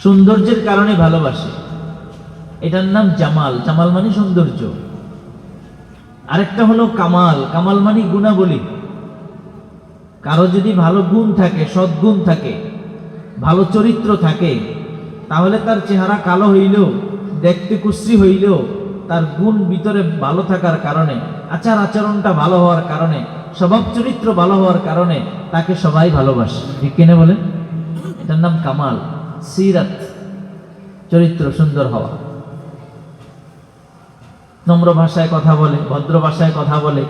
সৌন্দর্যের কারণে ভালোবাসে, এটার নাম জামাল। জামাল মানে সৌন্দর্য। আরেকটা হলো কামাল। কামাল মানে গুণাবলী। কারো যদি ভালো গুণ থাকে, সদ্গুণ থাকে, ভালো চরিত্র থাকে, তাহলে তার চেহারা কালো হইলেও, দেখতে কুশ্রী হইলেও, তার গুণ ভিতরে ভালো থাকার কারণে, আচার আচরণটা ভালো হওয়ার কারণে, স্বভাব চরিত্র ভালো হওয়ার কারণে তাকে সবাই ভালোবাসে। ঠিক কিনা বলেন? এটার নাম কামাল, সিরাত, চরিত্র সুন্দর হওয়া। নম্র ভাষায় কথা বলে, ভদ্র ভাষায় কথা বলে,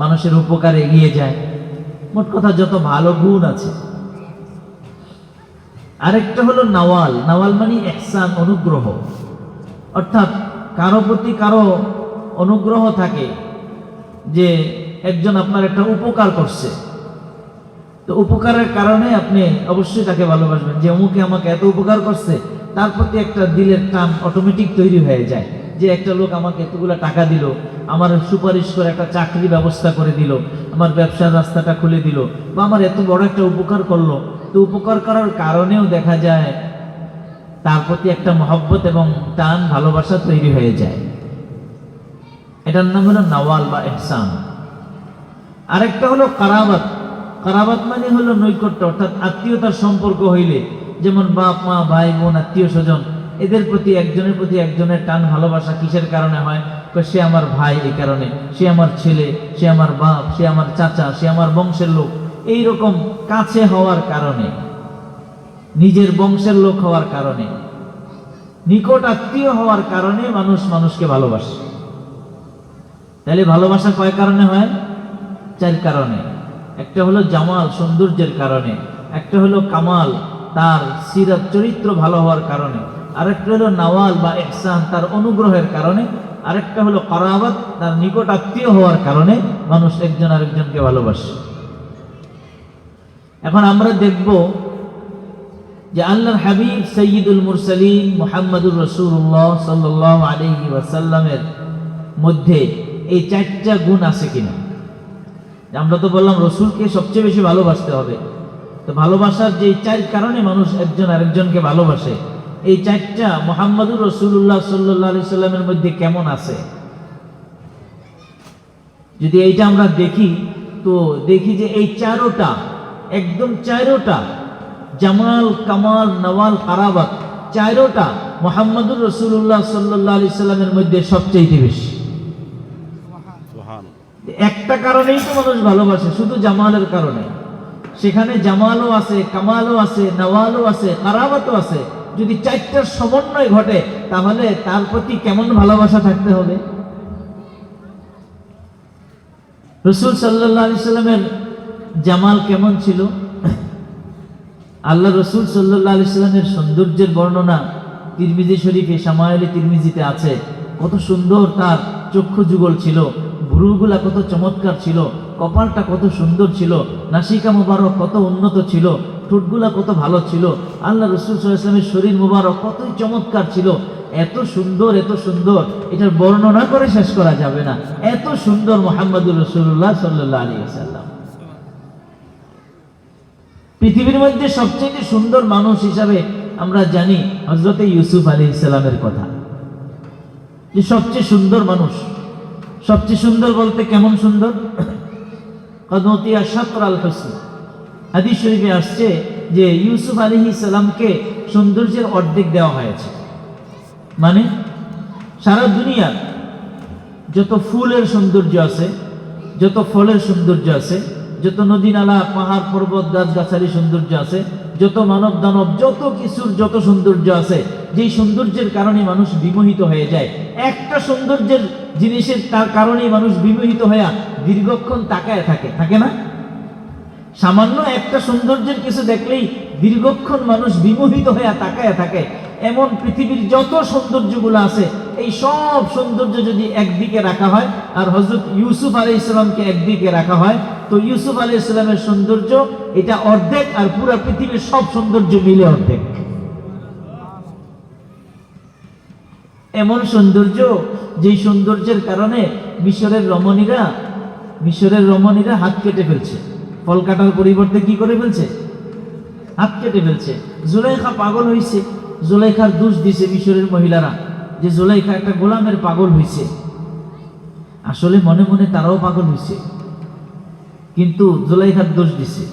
মানুষের উপকারে এগিয়ে যায়। মোট কথা যত ভালো গুণ আছে। আরেকটা হলো নওয়াল। নওয়াল মানে ইহসান, অনুগ্রহ। অর্থাৎ কারো প্রতি কারো অনুগ্রহ থাকে, যে একজন আপনার একটা উপকার করছে, তো উপকারের কারণে আপনি অবশ্যই তাকে ভালোবাসবেন, যে অমুকে আমাকে এত উপকার করছে, তার প্রতি একটা দিলের টান অটোমেটিক তৈরি হয়ে যায়, যে একটা লোক আমাকে এতগুলো টাকা দিল, আমার সুপারিশ করে একটা চাকরি ব্যবস্থা করে দিল, আমার ব্যবসার রাস্তাটা খুলে দিল, বা আমার এত বড় একটা উপকার করলো। তো উপকার করার কারণেও দেখা যায় তার প্রতি একটা মহব্বত এবং টান, ভালোবাসা তৈরি হয়ে যায়। এটার নাম হলো নওয়াল বা ইহসান। আরেকটা হলো কারাবাত। কারাবাত মানে হলো নৈকট্য, অর্থাৎ আত্মীয়তার সম্পর্ক হইলে, যেমন বাপ মা, ভাই বোন, আত্মীয় স্বজন, এদের প্রতি একজনের প্রতি একজনের টান, ভালোবাসা কিসের কারণে হয়? সে আমার ভাই এই কারণে, সে আমার ছেলে, সে আমার বাপ, সে আমার চাচা, সে আমার বংশের লোক। এই রকম কাছে হওয়ার কারণে, নিজের বংশের লোক হওয়ার কারণে, নিকট আত্মীয় হওয়ার কারণে মানুষ মানুষকে ভালোবাসে। তাহলে ভালোবাসা কয় কারণে হয়? 4 কারণে। একটা হলো জামাল, সৌন্দর্যের কারণে। একটা হলো কামাল, তার সিরাত, চরিত্র ভালো হওয়ার কারণে। আরেকটা হলো নওয়াল বা ইহসান, তার অনুগ্রহের কারণে। আরেকটা হলো কারাবাত, তার নিকট আত্মীয় হওয়ার কারণে মানুষ একজন আরেকজনকে ভালোবাসে। এখন আমরা দেখব যে আল্লাহর হাবিব সাইয়্যিদুল মুরসালিন মুহাম্মদুর রাসূলুল্লাহ সাল্লাল্লাহু আলাইহি ওয়াসাল্লামের মধ্যে এই 4টা গুণ আছে কিনা। আমরা তো বললাম রসুলকে সবচেয়ে বেশি ভালোবাসতে হবে। তো ভালোবাসার যে 4 কারণে মানুষ একজন আরেকজনকে ভালোবাসে, এই 4টা মুহাম্মদুর রাসূলুল্লাহ সাল্লাল্লাহু আলাইহি সাল্লামের মধ্যে কেমন আছে, যদি এইটা আমরা দেখি, তো দেখি যে এই 4টা, একদম 4টা, জামাল, কামাল, নওয়াল, কারাবাত, 4টা মুহাম্মদুর রাসূলুল্লাহ সাল্লাল্লাহু আলাইহি সাল্লামের মধ্যে সবচেয়ে বেশি। একটা কারণেই তো মানুষ ভালোবাসে, শুধু জামালের কারণে। সেখানে জামালও আছে, কামালও আছে, নওয়ালও আছে, কারাবাতও আছে। যদি 4টার সমন্বয় ঘটে, তাহলে তার প্রতি কেমন ভালোবাসা থাকতে হবে। রাসূল সাল্লাল্লাহু আলাইহি সাল্লামের জামাল কেমন ছিল? আল্লাহ রাসূল সাল্লাল্লাহু আলাইহি সাল্লামের সৌন্দর্যের বর্ণনা তিরমিজি শরীফে, শামায়েলে তিরমিজিতে আছে। কত সুন্দর তার চক্ষু যুগল ছিল, ভ্রুগুলা কত চমৎকার ছিল, কপালটা কত সুন্দর ছিল, নাসিকা মুবারক কত উন্নত ছিল, ঠোঁটগুলা কত ভালো ছিল। আল্লাহ রাসূল সাল্লাল্লাহু আলাইহি সাল্লামের শরীর মুবারক কতই চমৎকার ছিল। এত সুন্দর, এত সুন্দর, এটার বর্ণনা করে শেষ করা যাবে না। এত সুন্দর মুহাম্মদুর রাসূলুল্লাহ সাল্লাল্লাহু আলাইহি ওয়াসাল্লাম। পৃথিবীর মধ্যে সবচেয়ে সুন্দর মানুষ হিসাবে আমরা জানি হযরত ইউসুফ আলাইহিস সালামের কথা, যে সবচেয়ে সুন্দর মানুষ। সবচেয়ে সুন্দর বলতে কেমন সুন্দর? কদমতিয়া শাতরাল হুসন। হাদিস শরীফে আসছে যে ইউসুফ আলাইহিস সালামকে সৌন্দর্যের অর্ধেক দেওয়া হয়েছে। মানে সারা দুনিয়ার যত ফুলের সৌন্দর্য আছে, যত ফলের সৌন্দর্য আছে, যত নদী নালা, পাহাড় পর্বত, গাছগাছালি সৌন্দর্য আছে, যত মানব দানব, যত কিছুর যত সৌন্দর্য আছে, যেই সৌন্দর্যের কারণে মানুষ বিমোহিত হয়ে যায়, একটা সৌন্দর্যের জিনিসের তার কারণেই মানুষ বিমোহিত হয়ে দীর্ঘক্ষণ তাকায় থাকে, থাকে না? সামান্য একটা সৌন্দর্যের কিছু দেখলেই দীর্ঘক্ষণ মানুষ বিমোহিত হয়ে তাকায় থাকে। এমন পৃথিবীর যত সৌন্দর্যগুলো আছে, এই সব সৌন্দর্য যদি একদিকে রাখা হয় আর হযরত ইউসুফ আলাইহিস সালামকে একদিকে রাখা হয়, তো ইউসুফ আলাইহিস সালামের সৌন্দর্য এটা অর্ধেক, আর পুরো পৃথিবীর সব সৌন্দর্য মিলে অর্ধেক। এমন সৌন্দর্য, যেই সৌন্দর্যের কারণে মিশরের রমণীরা হাত কেটে ফেলছে। ফল কাটার পরিবর্তে কি করে ফেলছে? হাত কেটে ফেলছে। জুলাইখা পাগল হয়েছে, জুলাইখার দোষ দিছে মিশরের মহিলারা যে জুলাইখা একটা গোলামের পাগল হইছে। আসলে মনে মনে তারাও পাগল হইছে, কিন্তু জুলাইখার দোষ দিছে।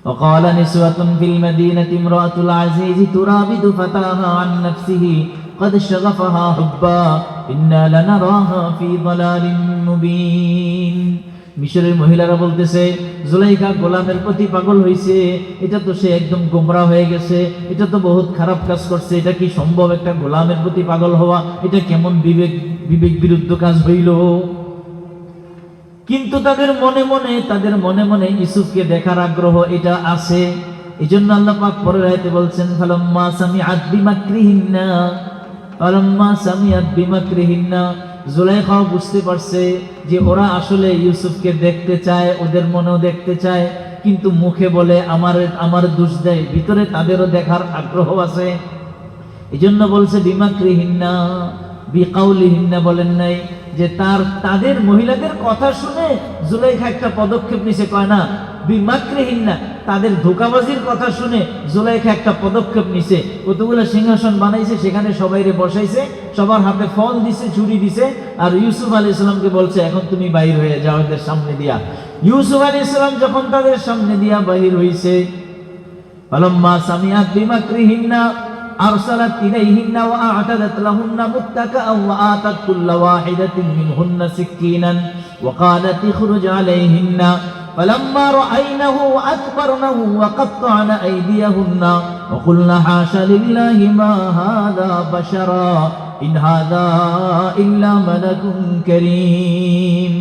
وقال نسوة في المدينة امرأة العزيز تراود فتاها عن نفسه قد شغفها حبا إنا لنراها في ضلال مبين। মিশরের মহিলারা বলতেছে জুলাইখা গোলামের প্রতি পাগল হইছে, এটা তো সে একদম গোমরা হয়ে গেছে, এটা তো বহুত খারাপ কাজ করছে, এটা কি সম্ভব একটা গোলামের প্রতি পাগল হওয়া? এটা কেমন বিবেক বিরুদ্ধ কাজ হইল। কিন্তু তাদের মনে মনে ইউসুফকে দেখার আগ্রহ এটা আছে। এই জন্য আল্লাহ পাক পরের আয়াতে বলছেন ফালাম্মা সামিআত বিমাকরিহিন্না, জুলাইখা বুঝতে পারছে যে ওরা আসলে ইউসুফকে দেখতে চায়, ওদের মনেও দেখতে চায়, কিন্তু মুখে বলে আমার দোষ দেয়, ভিতরে তাদেরও দেখার আগ্রহ আছে। এই জন্য বলছে বিমাকরিহিন্না, বিকাউলিহিন্না বলেন নাই যে তাদের মহিলাদের কথা শুনে জুলাইখা একটা পদক্ষেপ নিছে, কয় না বিমাকরিহিন্না, তাদের ধোঁকাবাজির কথা শুনে জুলাইখা একটা পদক্ষেপ নিছে। কতগুলো সিংহাসন বানাইছে, সেখানে সবাইরে বসাইছে, সবার হাতে ফল দিছে, ছুরি দিছে, আর ইউসুফ আলাইহিস সালামকে বলছে এখন তুমি বাইর হয়ে যাও এদের সামনে দিয়া। ইউসুফ আলাইহিস সালাম যখন তাদের সামনে দিয়া বাহির হইছে, ফালাম্মা সামিআত বিমাকরিহিন্না أرسلت إليهن وأعتدت لهن متكأ وآتت كل واحدة منهن سكينا وقالت اخرج عليهن فلما رأينه أكبرنه وقطعن أيديهن وقلن حاش لله ما هذا بشرا إن هذا إلا ملك كريم।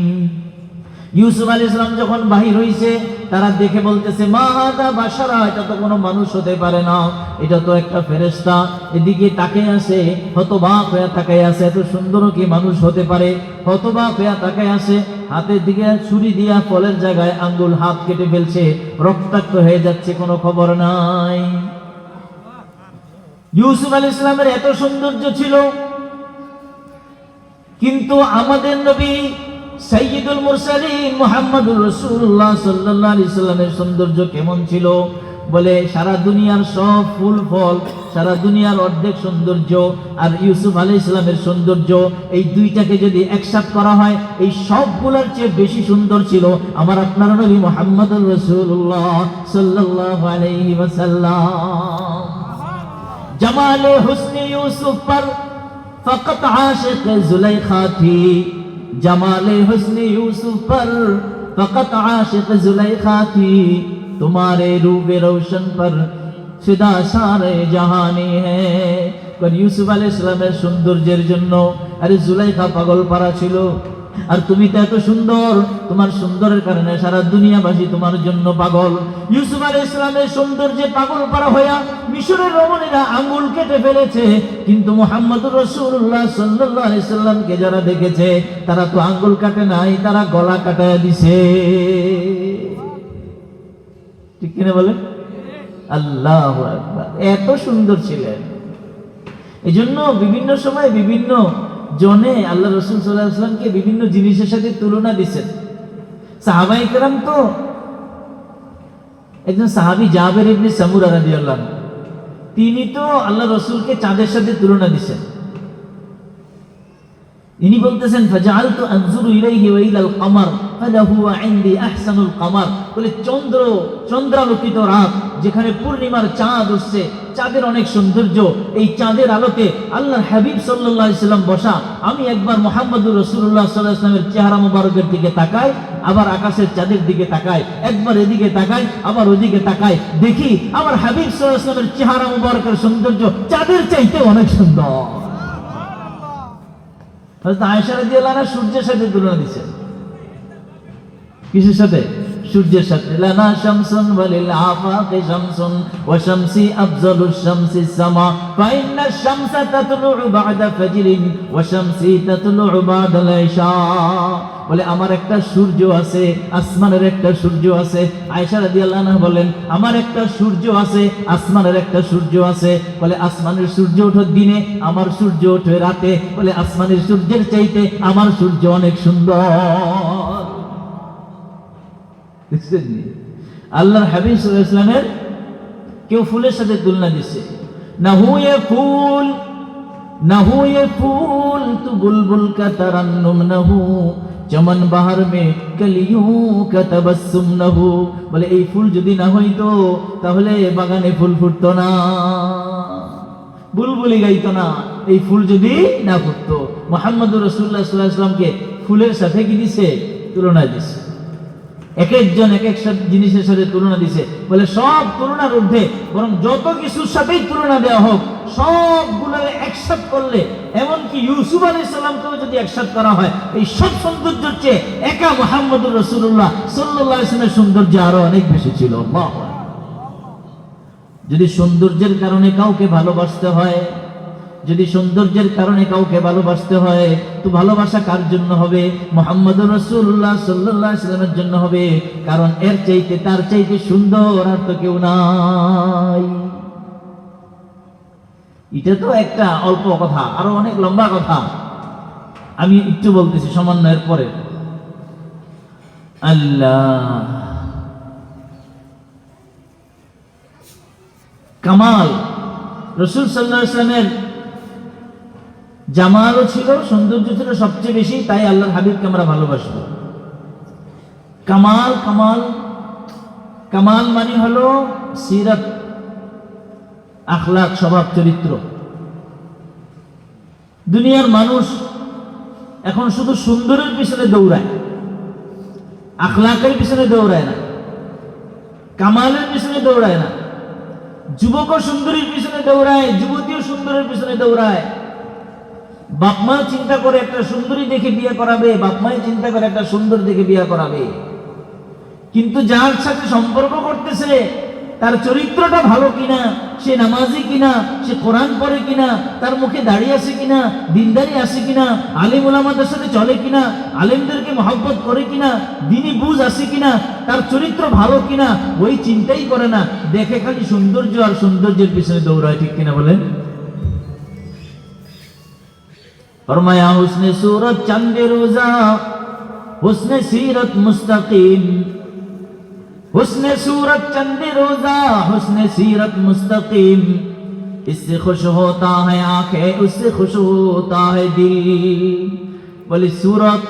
ইউসুফ আলাইহিস সালাম যখন বাহির হইছে, তারা দেখে বলতেছে মা হাদা বাশারা, এটা তো কোনো মানুষ হতে পারে না, এটা তো একটা ফেরেশতা। এদিকে তাকায় আছে, হতবাক হয়ে তাকায় আছে, এত সুন্দর কি মানুষ হতে পারে? হতবাক হয়ে তাকায় আছে, হাতের দিকে ছুরি দিয়া ফলের জায়গায় আঙ্গুল হাত কেটে ফেলছে, রক্তাক্ত হয়ে যাচ্ছে, কোনো খবর নাই। ইউসুফ আলাইহিস সালামের এত সৌন্দর্য ছিল, কিন্তু আমাদের নবী সাইয়্যিদুল মুরসালিন মুহাম্মদুর রাসূলুল্লাহ সাল্লাল্লাহু আলাইহি সাল্লামের সৌন্দর্য কেমন ছিল? বলে সারা দুনিয়ার সব ফুল ফল, সারা দুনিয়ার অর্ধেক সৌন্দর্য আর ইউসুফ আলাইহিস সালামের সৌন্দর্য, এই দুইটাকে যদি একসাথে করা হয়, এই সবগুলোর চেয়ে বেশি সুন্দর ছিল আমার আপনার নবী মুহাম্মদুর রাসূলুল্লাহ সাল্লাল্লাহু আলাইহি ওয়াসাল্লাম। জামালে হুসনে ইউসুফ पर फकत आशिक जुलेखा थी, जमाले हुस्ने यूसुफ पर फकत आशिक जुलेखा थी, तुम्हारे रूबे रोशन पर फिदा सारे जहानी है। पर ইউসুফ আলাইহিস সালামের সৌন্দর্যের জন্য আরে জুলাইখা পাগল পারা ছিল, আর তুমি তো এত সুন্দর, তোমার সুন্দরের কারণে সারা দুনিয়াবাসী তোমার জন্য পাগল। ইউসুফ আলাইহিস সালামের সৌন্দর্যে পাগল পারা হইয়া মিশরের রমণীরা আঙ্গুল কেটে ফেলেছে, কিন্তু মুহাম্মদুর রাসূলুল্লাহ সাল্লাল্লাহু আলাইহি সাল্লামকে যারা দেখেছে তারা তো আঙ্গুল কাটে নাই, তারা গলা কাটায় দিছে। ঠিক কিনা বলেন? আল্লাহু আকবার। এত সুন্দর ছিলেন। এজন্য বিভিন্ন সময় বিভিন্ন জনে আল্লাহ রাসূল সাল্লাল্লাহু আলাইহি ওয়াসাল্লামকে বিভিন্ন জিনিসের সাথে তুলনা দিয়েছেন। সাহাবায়ে কেরাম তো, একজন সাহাবী জাবের ইবনে সামুরা রাদিয়াল্লাহু আনহু, তিনি তো আল্লাহ রাসূলকে চাঁদের সাথে তুলনা দিয়েছেন। ইনি বলতেছেন ফাজআলতু আনজুরু ইলাইহি ওয়া ইলাল কমার ফালাহু ইনদি আহসানুল কমার, বলে চন্দ্রালোকিত রাত, যেখানে পূর্ণিমার চাঁদ উঠছে, চাঁদের অনেক সৌন্দর্য, এই চাঁদের আলোতে আল্লাহর হাবিব সাল্লাল্লাহু আলাইহি সাল্লাম বসা, আমি একবার মুহাম্মদুর রাসূলুল্লাহ সাল্লাল্লাহু আলাইহি ওয়াসাল্লামের চেহারা মোবারকের দিকে তাকাই, আবার আকাশের চাঁদের দিকে তাকাই, একবার এদিকে তাকাই আবার ওদিকে তাকাই, দেখি আমার হাবিব সাল্লাল্লাহু আলাইহি ওয়াসাল্লামের চেহারা মোবারকের সৌন্দর্য চাঁদের চাইতে অনেক সুন্দর। হযরত আয়েশা রাদিয়াল্লাহু আনহা সূর্যের সাথে তুলনা দিয়েছেন। কিসের সাথে? সূর্যের সাথে। লানা শামসুন ওয়ালিল আফাকি শামসুন ওয়া শামসি আফজালুশ শামসিস সামা ফাইন্না শামসা তাতলুউ বা'দা ফাজরিন ওয়া শামসি তাতলুউ বা'দাল ইশা। বলে আমার একটা সূর্য আছে, আসমানের একটা সূর্য আছে। আয়েশা রাদিয়াল্লাহু আনহা বলেন আমার একটা সূর্য আছে, আসমানের একটা সূর্য আছে। বলে আসমানের সূর্য ওঠে দিনে, আমার সূর্য ওঠে রাতে। বলে আসমানের সূর্যের চাইতে আমার সূর্য অনেক সুন্দর। আল্লাহর হাবিব সাল্লাল্লাহু আলাইহি ওয়াসাল্লামের কেউ ফুলের সাথে তুলনা দিচ্ছে, ना हूं ये फूल तू बुलबुल का तरन्नुम न हूं, चमन बाहर में कलियों का तबस्सुम न हो। বলে এই ফুল যদি না হইতো তাহলে বাগানে ফুল ফুটতো না, বুলবুলি গাইতো না। এই ফুল যদি না ফুটতো। মুহাম্মদুর রাসূলুল্লাহ সাল্লাল্লাহু আলাইহি ওয়াসাল্লামকে ফুলের সাথে কি দিছে? তুলনা দিছে। এক একজন এক এক জিনিসের সাথে তুলনা দিছে। বলে সব তুলনার ঊর্ধ্বে, বরং যত কিছুর সাথেই তুলনা দেওয়া হোক সবগুলো একসাথে করলে, এমনকি ইউসুফ আলাইহিস সালামকেও যদি একসাথে করা হয়, এই সব সৌন্দর্যের চেয়ে একা মুহাম্মদুর রাসূলুল্লাহ সাল্লাল্লাহু আলাইহি ওয়াসাল্লামের সৌন্দর্য আরো অনেক বেশি ছিল। আল্লাহু আকবার। যদি সৌন্দর্যের কারণে কাউকে ভালোবাসতে হয়, যদি সৌন্দর্যের কারণে কাউকে ভালোবাসতে হয়, তো ভালোবাসা কার জন্য হবে? মুহাম্মদুর রাসূলুল্লাহ সাল্লাল্লাহু আলাইহি ওয়াসাল্লামের জন্য হবে। কারণ এর চাইতে, তার চাইতে সুন্দর আর তো কেউ নাই। এটা তো একটা অল্প কথা, আরো অনেক লম্বা কথা আমি একটু বলতেছি সমন্বয়ের পরে। আল্লাহ কামাল, রাসূল সাল্লাল্লাহু আলাইহি ওয়াসাল্লামের জামালও ছিল, সৌন্দর্য ছিল সবচেয়ে বেশি, তাই আল্লাহর হাবিবকে আমরা ভালোবাসবো। কামাল কামাল কামাল মানে হলো সিরাত, আখলাক, স্বভাব, চরিত্র। দুনিয়ার মানুষ এখন শুধু সুন্দরের পিছনে দৌড়ায়, আখলাকের পিছনে দৌড়ায় না, কামালের পিছনে দৌড়ায় না। যুবকও সুন্দরীর পিছনে দৌড়ায়, যুবতীও সুন্দরের পিছনে দৌড়ায়। বাপমা চিন্তা করে একটা সুন্দরী দেখে বিয়ে করাবে, বাপমাই চিন্তা করে একটা সুন্দর দেখে বিয়ে করাবে। কিন্তু যার সাথে সম্পর্ক করতেছে তার চরিত্রটা ভালো কিনা, সে নামাজি কিনা, সে কোরআন পড়ে কিনা, তার মুখে দাঁড়িয়ে আছে কিনা, দিনদারি আছে কিনা, আলেম ওলামাদের সাথে চলে কিনা, আলেমদেরকে মহব্বত করে কিনা, দ্বীনি বুঝ আছে কিনা, তার চরিত্র ভালো কিনা, ওই চিন্তাই করে না। দেখে খালি সৌন্দর্য আর সৌন্দর্যের পিছনে দৌড়ায়। ঠিক কিনা বলেন? ফরমায়া হুসনে सूरत चंदे रोजा, हुस्ने सीरत मुस्तकीम, हुस्ने सूरत चंदे रोजा, हुस्ने सीरत मुस्तकीम, इससे खुश होता है आंखें, उससे खुश होता है दिल। বলে सूरत